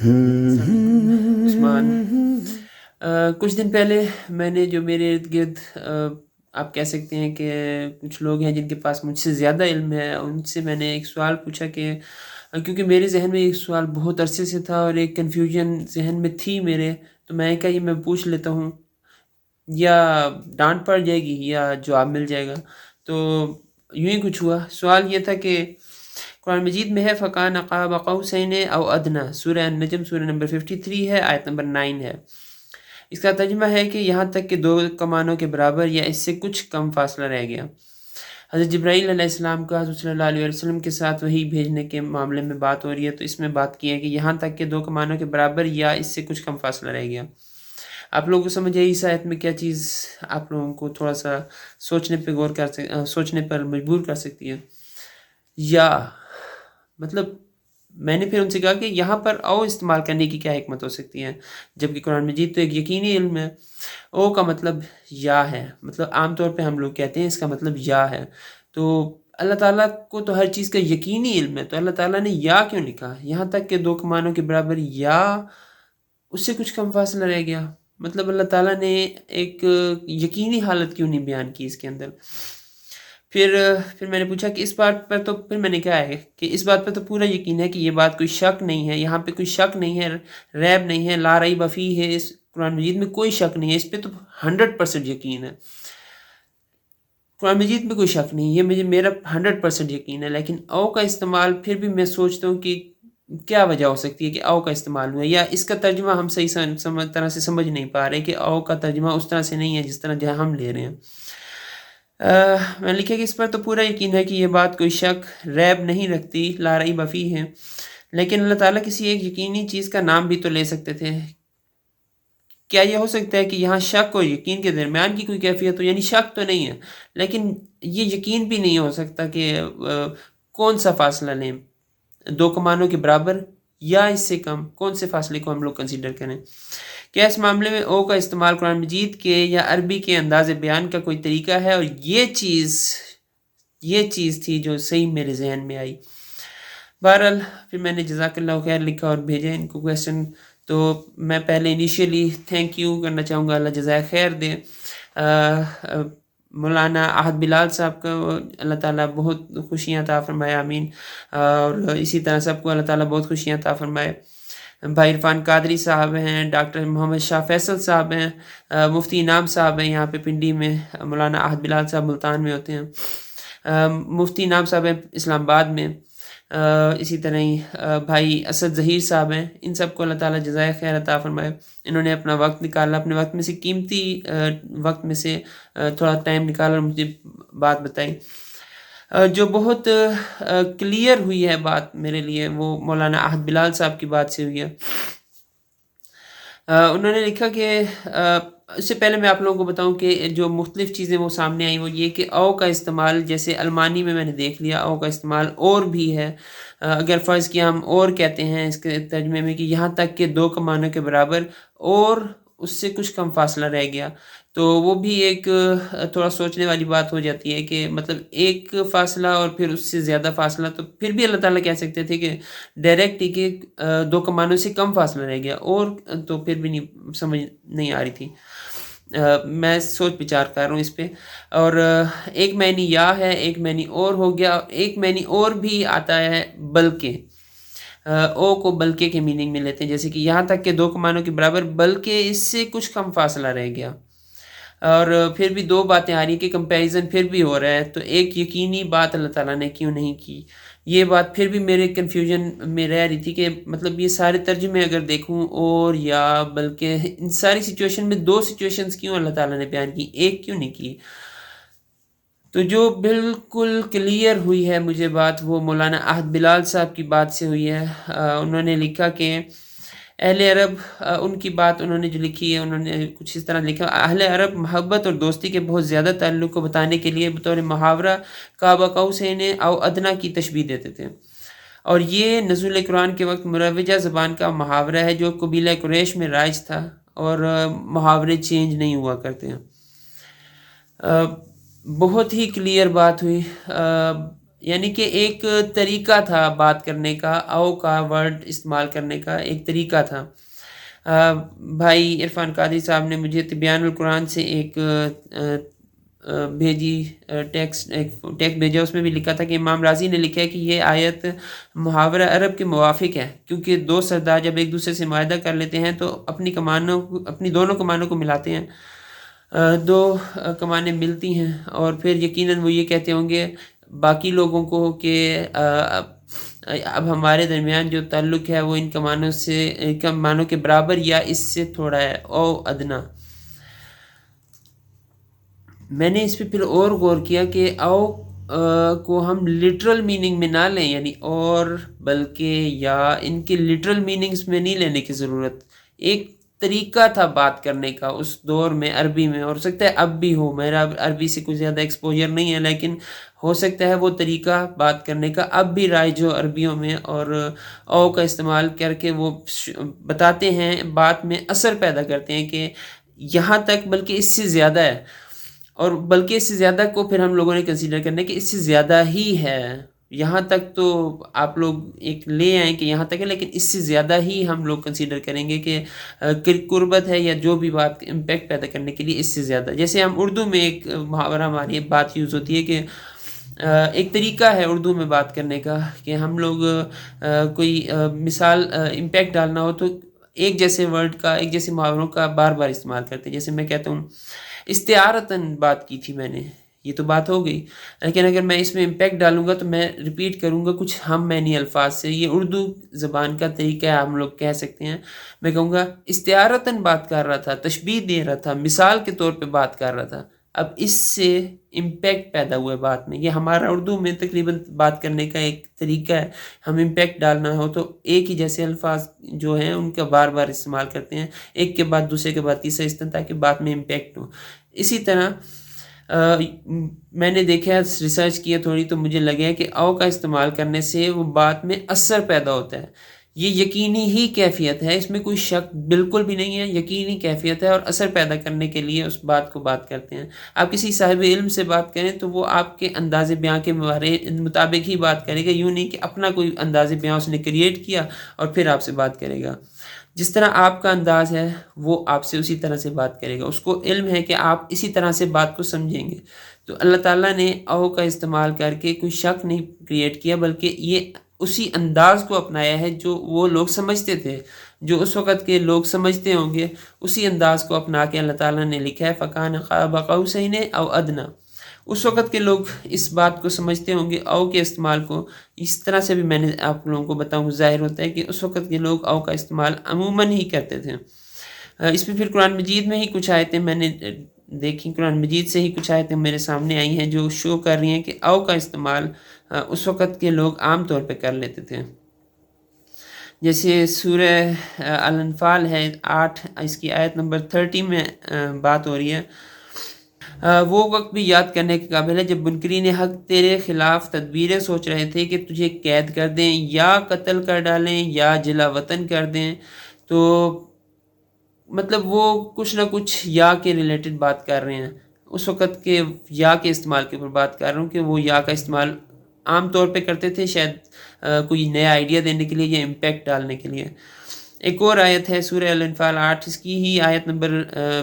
السلام علیکم عثمان۔ کچھ دن پہلے میں نے جو میرے ارد گرد آپ کہہ سکتے ہیں کہ کچھ لوگ ہیں جن کے پاس مجھ سے زیادہ علم ہے، ان سے میں نے ایک سوال پوچھا کہ کیونکہ میرے ذہن میں ایک سوال بہت عرصے سے تھا اور ایک کنفیوژن ذہن میں تھی میرے، تو میں کہا یہ میں پوچھ لیتا ہوں، یا ڈانٹ پڑ جائے گی یا جواب مل جائے گا۔ تو یوں ہی کچھ ہوا۔ سوال یہ تھا کہ قرآن مجید میں ہے فَكَانَ قَابَ قَوْسَيْنِ أَوْ أَدْنَىٰ، سورہ النجم سورہ نمبر 53 ہے، آیت نمبر 9 ہے۔ اس کا ترجمہ ہے کہ یہاں تک کہ دو کمانوں کے برابر یا اس سے کچھ کم فاصلہ رہ گیا۔ حضرت جبرائیل علیہ السلام کا حضرت صلی اللہ علیہ وسلم کے ساتھ وحی بھیجنے کے معاملے میں بات ہو رہی ہے، تو اس میں بات کی ہے کہ یہاں تک کہ دو کمانوں کے برابر یا اس سے کچھ کم فاصلہ رہ گیا۔ آپ لوگوں کو سمجھ آئی اس آیت میں کیا چیز آپ لوگوں کو تھوڑا سا سوچنے پر مجبور کر سکتی ہے؟ یا مطلب میں نے پھر ان سے کہا کہ یہاں پر او استعمال کرنے کی کیا حکمت ہو سکتی ہے، جبکہ قرآن مجید تو ایک یقینی علم ہے۔ او کا مطلب یا ہے، مطلب عام طور پہ ہم لوگ کہتے ہیں اس کا مطلب یا ہے، تو اللہ تعالیٰ کو تو ہر چیز کا یقینی علم ہے، تو اللہ تعالیٰ نے یا کیوں لکھا؟ یہاں تک کہ دو کمانوں کے برابر یا اس سے کچھ کم فاصلہ رہ گیا، مطلب اللہ تعالیٰ نے ایک یقینی حالت کیوں نہیں بیان کی اس کے اندر؟ پھر میں نے پوچھا کہ اس بات پر تو پھر میں نے کہا ہے کہ اس بات پر تو پورا یقین ہے کہ یہ بات کوئی شک نہیں ہے، یہاں پہ کوئی شک نہیں ہے، ریب نہیں ہے، لا ریب فیہ ہے، اس قرآن مجید میں کوئی شک نہیں ہے، اس پہ تو 100% یقین ہے۔ قرآن مجید میں کوئی شک نہیں، یہ میرا 100% یقین ہے، لیکن او کا استعمال پھر بھی میں سوچتا ہوں کہ کیا وجہ ہو سکتی ہے کہ او کا استعمال ہوا، یا اس کا ترجمہ ہم صحیح طرح سے سمجھ نہیں پا رہے کہ او کا ترجمہ اس طرح سے نہیں ہے جس طرح جہاں ہم لے رہے ہیں۔ میں نے لکھا کہ اس پر تو پورا یقین ہے کہ یہ بات کوئی شک ریب نہیں رکھتی، لا ریب فیہ ہے، لیکن اللہ تعالیٰ کسی ایک یقینی چیز کا نام بھی تو لے سکتے تھے۔ کیا یہ ہو سکتا ہے کہ یہاں شک اور یقین کے درمیان کی کوئی کیفیت ہو؟ یعنی شک تو نہیں ہے لیکن یہ یقین بھی نہیں ہو سکتا کہ کون سا فاصلہ لیں، دو کمانوں کے برابر یا اس سے کم، کون سے فاصلے کو ہم لوگ کنسیڈر کریں؟ کیا اس معاملے میں او کا استعمال قرآن مجید کے یا عربی کے انداز بیان کا کوئی طریقہ ہے؟ اور یہ چیز تھی جو صحیح میرے ذہن میں آئی۔ بہرحال پھر میں نے جزاک اللہ خیر لکھا اور بھیجا ان کو کویسچن، تو میں پہلے انیشیلی تھینک یو کرنا چاہوں گا، اللہ جزائے خیر دے مولانا احد بلال صاحب کو، اللہ تعالیٰ بہت خوشیاں عطا فرمائے، آمین، اور اسی طرح سب کو اللہ تعالیٰ بہت خوشیاں عطا فرمائے۔ بھائی عرفان قادری صاحب ہیں، ڈاکٹر محمد شاہ فیصل صاحب ہیں، مفتی انعام صاحب ہیں یہاں پہ پنڈی میں، مولانا احد بلال صاحب ملتان میں ہوتے ہیں، مفتی انعام صاحب ہیں اسلام آباد میں، اسی طرح ہی بھائی اسد ظہیر صاحب ہیں، ان سب کو اللہ تعالیٰ جزائے خیر عطا فرمائے۔ انہوں نے اپنا وقت نکالا، اپنے وقت میں سے قیمتی وقت میں سے تھوڑا ٹائم نکالا اور مجھے بات بتائی، جو بہت کلیئر ہوئی ہے بات میرے لیے، وہ مولانا احد بلال صاحب کی بات سے ہوئی ہے۔ انہوں نے لکھا کہ اس سے پہلے میں آپ لوگوں کو بتاؤں کہ جو مختلف چیزیں وہ سامنے آئیں وہ یہ کہ او کا استعمال، جیسے المانی میں نے دیکھ لیا او کا استعمال اور بھی ہے، اگر فرض کیا ہم اور کہتے ہیں اس کے ترجمے میں کہ یہاں تک کہ دو کمانوں کے برابر اور اس سے کچھ کم فاصلہ رہ گیا، تو وہ بھی ایک تھوڑا سوچنے والی بات ہو جاتی ہے کہ مطلب ایک فاصلہ اور پھر اس سے زیادہ فاصلہ، تو پھر بھی اللہ تعالیٰ کہہ سکتے تھے کہ ڈائریکٹ ہی کہ دو کمانوں سے کم فاصلہ رہ گیا، اور تو پھر بھی نہیں سمجھ نہیں آ رہی تھی۔ میں سوچ بچار کر رہا ہوں اس پہ، اور ایک معنی یا ہے، ایک معنی اور ہو گیا، ایک معنی اور بھی آتا ہے بلکہ، او کو بلکہ کے میننگ میں لیتے ہیں، جیسے کہ یہاں تک کہ دو کمانوں کے برابر بلکہ اس سے کچھ کم فاصلہ رہ گیا، اور پھر بھی دو باتیں آ رہی ہیں کہ کمپیریزن پھر بھی ہو رہا ہے، تو ایک یقینی بات اللہ تعالیٰ نے کیوں نہیں کی؟ یہ بات پھر بھی میرے کنفیوژن میں رہ رہی تھی کہ مطلب یہ سارے ترجمے اگر دیکھوں اور یا بلکہ ان ساری سچویشن میں دو سچویشنز کیوں اللہ تعالیٰ نے بیان کی، ایک کیوں نہیں کی؟ تو جو بالکل کلیئر ہوئی ہے مجھے بات، وہ مولانا احد بلال صاحب کی بات سے ہوئی ہے۔ انہوں نے لکھا کہ اہل عرب، ان کی بات انہوں نے جو لکھی ہے، انہوں نے کچھ اس طرح لکھا، اہل عرب محبت اور دوستی کے بہت زیادہ تعلق کو بتانے کے لیے بطور محاورہ قاب قوسین او ادنیٰ کی تشبیہ دیتے تھے، اور یہ نزول قرآن کے وقت مروجہ زبان کا محاورہ ہے جو قبیلہ قریش میں رائج تھا، اور محاورے چینج نہیں ہوا کرتے ہیں۔ بہت ہی کلیئر بات ہوئی۔ یعنی کہ ایک طریقہ تھا بات کرنے کا، او کا ورڈ استعمال کرنے کا ایک طریقہ تھا۔ بھائی عرفان قادری صاحب نے مجھے تبیان القرآن سے ایک بھیجی ٹیکسٹ، ایک ٹیکسٹ بھیجا، اس میں بھی لکھا تھا کہ امام راضی نے لکھا ہے کہ یہ آیت محاورہ عرب کے موافق ہے، کیونکہ دو سردار جب ایک دوسرے سے معاہدہ کر لیتے ہیں تو اپنی دونوں کمانوں کو ملاتے ہیں، دو کمانیں ملتی ہیں، اور پھر یقیناً وہ یہ کہتے ہوں گے باقی لوگوں کو کہ اب ہمارے درمیان جو تعلق ہے وہ ان کمانوں کے برابر یا اس سے تھوڑا ہے، او ادنا۔ میں نے اس پہ پھر اور غور کیا کہ او کو ہم لٹرل میننگ میں نہ لیں، یعنی اور، بلکہ یا ان کے لٹرل میننگز میں نہیں لینے کی ضرورت۔ ایک طریقہ تھا بات کرنے کا اس دور میں عربی میں، اور ہو سکتا ہے اب بھی ہو، میرا عربی سے کچھ زیادہ ایکسپوجر نہیں ہے، لیکن ہو سکتا ہے وہ طریقہ بات کرنے کا اب بھی رائج ہو عربیوں میں، اور او کا استعمال کر کے وہ بتاتے ہیں، بات میں اثر پیدا کرتے ہیں کہ یہاں تک، بلکہ اس سے زیادہ ہے، اور بلکہ اس سے زیادہ کو پھر ہم لوگوں نے کنسیڈر کرنا ہے کہ اس سے زیادہ ہی ہے۔ یہاں تک تو آپ لوگ ایک لے آئیں کہ یہاں تک ہے، لیکن اس سے زیادہ ہی ہم لوگ کنسیڈر کریں گے کہ قربت ہے یا جو بھی بات امپیکٹ پیدا کرنے کے لیے اس سے زیادہ۔ جیسے ہم اردو میں ایک محاورہ ہماری بات یوز ہوتی ہے کہ ایک طریقہ ہے اردو میں بات کرنے کا کہ ہم لوگ کوئی مثال امپیکٹ ڈالنا ہو تو ایک جیسے ورڈ کا، ایک جیسے محاوروں کا بار بار استعمال کرتے ہیں۔ جیسے میں کہتا ہوں استعارتاً بات کی تھی میں نے، یہ تو بات ہو گئی، لیکن اگر میں اس میں امپیکٹ ڈالوں گا تو میں ریپیٹ کروں گا کچھ ہم معنی الفاظ سے۔ یہ اردو زبان کا طریقہ ہے، ہم لوگ کہہ سکتے ہیں۔ میں کہوں گا استعارتاً بات کر رہا تھا، تشبیہ دے رہا تھا، مثال کے طور پہ بات کر رہا تھا۔ اب اس سے امپیکٹ پیدا ہوا ہے بات میں۔ یہ ہمارا اردو میں تقریباً بات کرنے کا ایک طریقہ ہے، ہم امپیکٹ ڈالنا ہو تو ایک ہی جیسے الفاظ جو ہیں ان کا بار بار استعمال کرتے ہیں، ایک کے بعد دوسرے کے بعد تیسرا، اس طرح تاکہ بات میں امپیکٹ ہو۔ اسی طرح میں نے دیکھا، ریسرچ کیا تھوڑی، تو مجھے لگا کہ او کا استعمال کرنے سے وہ بات میں اثر پیدا ہوتا ہے۔ یہ یقینی ہی کیفیت ہے، اس میں کوئی شک بالکل بھی نہیں ہے، یقینی کیفیت ہے، اور اثر پیدا کرنے کے لیے اس بات کو بات کرتے ہیں۔ آپ کسی صاحب علم سے بات کریں تو وہ آپ کے انداز بیاں کے مطابق ہی بات کرے گا، یوں نہیں کہ اپنا کوئی انداز بیاں اس نے کریٹ کیا اور پھر آپ سے بات کرے گا۔ جس طرح آپ کا انداز ہے وہ آپ سے اسی طرح سے بات کرے گا، اس کو علم ہے کہ آپ اسی طرح سے بات کو سمجھیں گے۔ تو اللہ تعالیٰ نے او کا استعمال کر کے کوئی شک نہیں کریٹ کیا، بلکہ یہ اسی انداز کو اپنایا ہے جو وہ لوگ سمجھتے تھے، جو اس وقت کے لوگ سمجھتے ہوں گے، اسی انداز کو اپنا کے اللہ تعالیٰ نے لکھا ہے فَكَانَ قَابَ قَوْسَيْنِ أَوْ أَدْنَىٰ۔ اس وقت کے لوگ اس بات کو سمجھتے ہوں گے، او کے استعمال کو اس طرح سے بھی میں نے آپ لوگوں کو بتاؤں، ظاہر ہوتا ہے کہ اس وقت کے لوگ او کا استعمال عموماً ہی کرتے تھے۔ اس میں پھر قرآن مجید میں ہی کچھ آیتیں میں نے دیکھی، قرآن مجید سے ہی کچھ آیتیں میرے سامنے آئی ہیں جو شو کر رہی ہیں کہ او کا استعمال اس وقت کے لوگ عام طور پہ کر لیتے تھے۔ جیسے سورہ الانفال ہے 8، اس کی آیت نمبر 30 میں بات ہو رہی ہے، وہ وقت بھی یاد کرنے کے قابل ہے جب منکرین حق تیرے خلاف تدبیریں سوچ رہے تھے کہ تجھے قید کر دیں یا قتل کر ڈالیں یا جلا وطن کر دیں۔ تو مطلب وہ کچھ نہ کچھ یا کے ریلیٹڈ بات کر رہے ہیں، اس وقت کے یا کے استعمال کے اوپر بات کر رہا ہوں کہ وہ یا کا استعمال عام طور پہ کرتے تھے، شاید کوئی نیا آئیڈیا دینے کے لیے یا امپیکٹ ڈالنے کے لیے۔ ایک اور آیت ہے سورہ الانفال 8، اس کی ہی آیت نمبر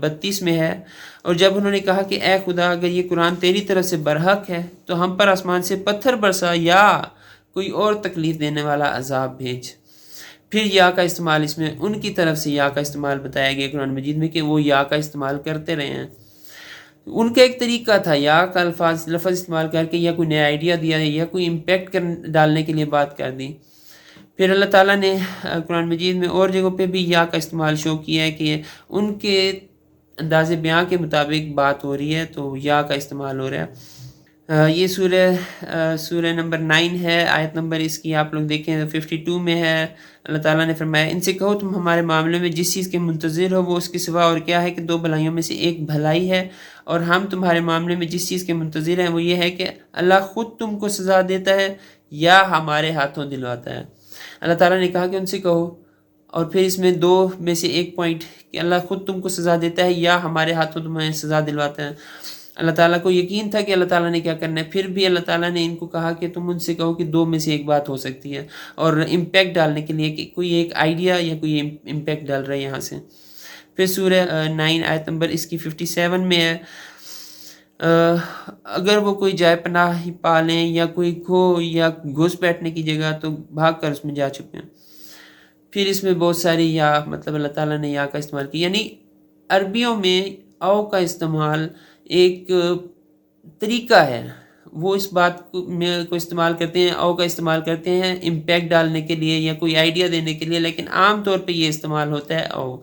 32 میں ہے، اور جب انہوں نے کہا کہ اے خدا اگر یہ قرآن تیری طرف سے برحق ہے تو ہم پر آسمان سے پتھر برسا یا کوئی اور تکلیف دینے والا عذاب بھیج۔ پھر یا کا استعمال، اس میں ان کی طرف سے یا کا استعمال بتایا گیا قرآن مجید میں کہ وہ یا کا استعمال کرتے رہے ہیں۔ ان کا ایک طریقہ تھا یا کا لفظ استعمال کر کے یا کوئی نیا آئیڈیا دیا یا کوئی امپیکٹ ڈالنے کے لیے بات کر دی۔ پھر اللہ تعالیٰ نے قرآن مجید میں اور جگہوں پہ بھی یا کا استعمال شو کیا ہے کہ ان کے انداز بیاں کے مطابق بات ہو رہی ہے تو یا کا استعمال ہو رہا ہے۔ یہ سورہ نمبر 9 ہے، آیت نمبر اس کی آپ لوگ دیکھیں 52 میں ہے۔ اللہ تعالیٰ نے فرمایا ان سے کہو تم ہمارے معاملے میں جس چیز کے منتظر ہو وہ اس کے سوا اور کیا ہے کہ 2 بھلائیوں میں سے ایک بھلائی ہے، اور ہم تمہارے معاملے میں جس چیز کے منتظر ہیں وہ یہ ہے کہ اللہ خود تم کو سزا دیتا ہے یا ہمارے ہاتھوں دلواتا ہے۔ اللہ تعالیٰ نے کہا کہ ان سے کہو، اور پھر اس میں 2 میں سے ایک پوائنٹ کہ اللہ خود تم کو سزا دیتا ہے یا ہمارے ہاتھوں تمہیں سزا دلواتا ہے۔ اللہ تعالیٰ کو یقین تھا کہ اللہ تعالیٰ نے کیا کرنا ہے، پھر بھی اللہ تعالیٰ نے ان کو کہا کہ تم ان سے کہو کہ 2 میں سے ایک بات ہو سکتی ہے، اور امپیکٹ ڈالنے کے لیے کہ کوئی ایک آئیڈیا یا کوئی امپیکٹ ڈال رہا ہے یہاں سے۔ پھر سورہ 9 آیت نمبر اس کی 57 میں ہے، اگر وہ کوئی جائے پناہ ہی پا لیں یا کوئی کھو یا گھس بیٹھنے کی جگہ تو بھاگ کر اس میں جا چکے ہیں۔ پھر اس میں بہت ساری یا مطلب اللہ تعالیٰ نے یا کا استعمال کیا، یعنی عربیوں میں او کا استعمال ایک طریقہ ہے، وہ اس بات کو استعمال کرتے ہیں، او کا استعمال کرتے ہیں امپیکٹ ڈالنے کے لیے یا کوئی آئیڈیا دینے کے لیے، لیکن عام طور پہ یہ استعمال ہوتا ہے او،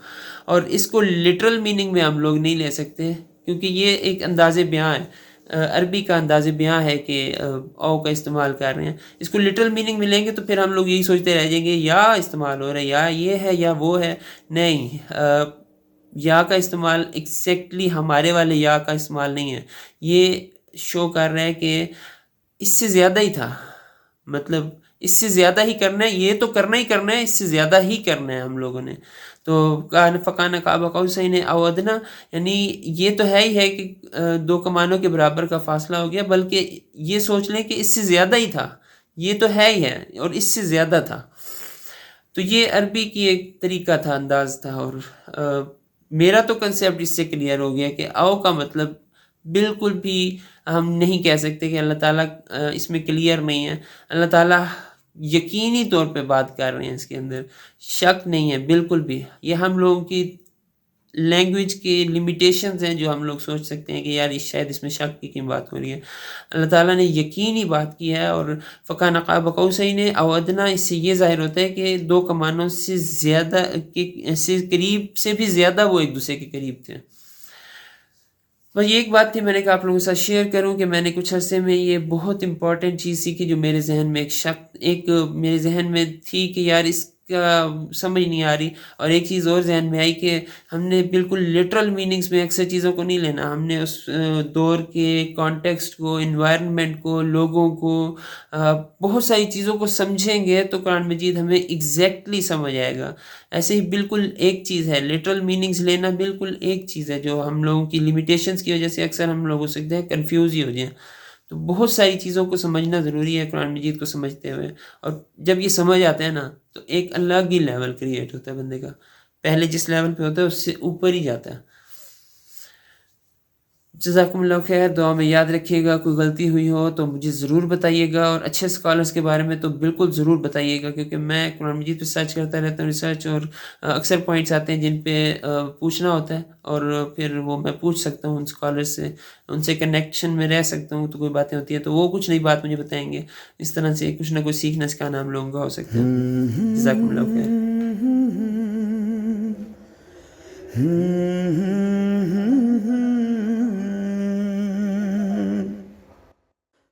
اور اس کو لٹرل میننگ میں ہم لوگ نہیں لے سکتے کیونکہ یہ ایک انداز بیاں ہے، عربی کا انداز بیاں ہے کہ او کا استعمال کر رہے ہیں۔ اس کو لٹرل میننگ میں لیں گے تو پھر ہم لوگ یہی سوچتے رہ جائیں گے یا استعمال ہو رہا ہے یا یہ ہے یا وہ ہے، نہیں، یا کا استعمال ایگزیکٹلی ہمارے والے یا کا استعمال نہیں ہے، یہ شو کر رہا ہے کہ اس سے زیادہ ہی تھا، مطلب اس سے زیادہ ہی کرنا ہے، یہ تو کرنا ہی کرنا ہے، اس سے زیادہ ہی کرنا ہے ہم لوگوں نے۔ تو فکان قاب قوسین او ادنیٰ، یعنی یہ تو ہے ہی ہے کہ 2 کمانوں کے برابر کا فاصلہ ہو گیا، بلکہ یہ سوچ لیں کہ اس سے زیادہ ہی تھا، یہ تو ہے ہی ہے اور اس سے زیادہ تھا۔ تو یہ عربی کی ایک طریقہ تھا، انداز تھا، اور میرا تو کنسیپٹ اس سے کلیئر ہو گیا کہ او کا مطلب بالکل بھی ہم نہیں کہہ سکتے کہ اللہ تعالیٰ اس میں کلیئر نہیں ہے، اللہ تعالیٰ یقینی طور پہ بات کر رہے ہیں، اس کے اندر شک نہیں ہے بالکل بھی۔ یہ ہم لوگوں کی لینگویج کی لمیٹیشنز ہیں جو ہم لوگ سوچ سکتے ہیں کہ یار شاید اس میں شک کی بات ہو رہی ہے، اللہ تعالیٰ نے یقینی بات کی ہے۔ اور فکان قاب قوسین او ادنیٰ، اس سے یہ ظاہر ہوتا ہے کہ 2 کمانوں سے زیادہ سے قریب سے بھی زیادہ وہ ایک دوسرے کے قریب تھے۔ بس یہ ایک بات تھی، میں نے کہا آپ لوگوں کے ساتھ شیئر کروں کہ میں نے کچھ عرصے میں یہ بہت امپورٹنٹ چیز سیکھی جو میرے ذہن میں میرے ذہن میں تھی کہ یار اس کا سمجھ نہیں آ رہی، اور ایک چیز اور ذہن میں آئی کہ ہم نے بالکل لٹرل میننگز میں اکثر چیزوں کو نہیں لینا، ہم نے اس دور کے کانٹیکسٹ کو، انوائرنمنٹ کو، لوگوں کو، بہت ساری چیزوں کو سمجھیں گے تو قرآن مجید ہمیں ایگزیکٹلی سمجھ آئے گا۔ ایسے ہی بالکل ایک چیز ہے لٹرل میننگز لینا، بالکل ایک چیز ہے جو ہم لوگوں کی لمیٹیشنز کی وجہ سے اکثر ہم لوگ ہو سکتے ہیں کنفیوز ہی ہو جائیں۔ تو بہت ساری چیزوں کو سمجھنا ضروری ہے قرآن مجید کو سمجھتے ہوئے، اور جب یہ سمجھ آتا ہے نا تو ایک الگ ہی لیول کریٹ ہوتا ہے بندے کا، پہلے جس لیول پہ ہوتا ہے اس سے اوپر ہی جاتا ہے۔ جزاکم اللہ خیر، دعا میں یاد رکھیے گا، کوئی غلطی ہوئی ہو تو مجھے ضرور بتائیے گا، اور اچھے اسکالرس کے بارے میں تو بالکل ضرور بتائیے گا، کیونکہ میں قرآن مجید پہ سرچ کرتا رہتا ہوں، ریسرچ، اور اکثر پوائنٹس آتے ہیں جن پہ پوچھنا ہوتا ہے، اور پھر وہ میں پوچھ سکتا ہوں ان اسکالرس سے، ان سے کنیکشن میں رہ سکتا ہوں، تو کوئی باتیں ہوتی ہیں تو وہ کچھ نئی بات مجھے بتائیں گے، اس طرح سے کچھ نہ کچھ سیکھنا سکھانا ہم لوگوں کا ہو سکتا ہے۔ جزاکم اللہ خیر۔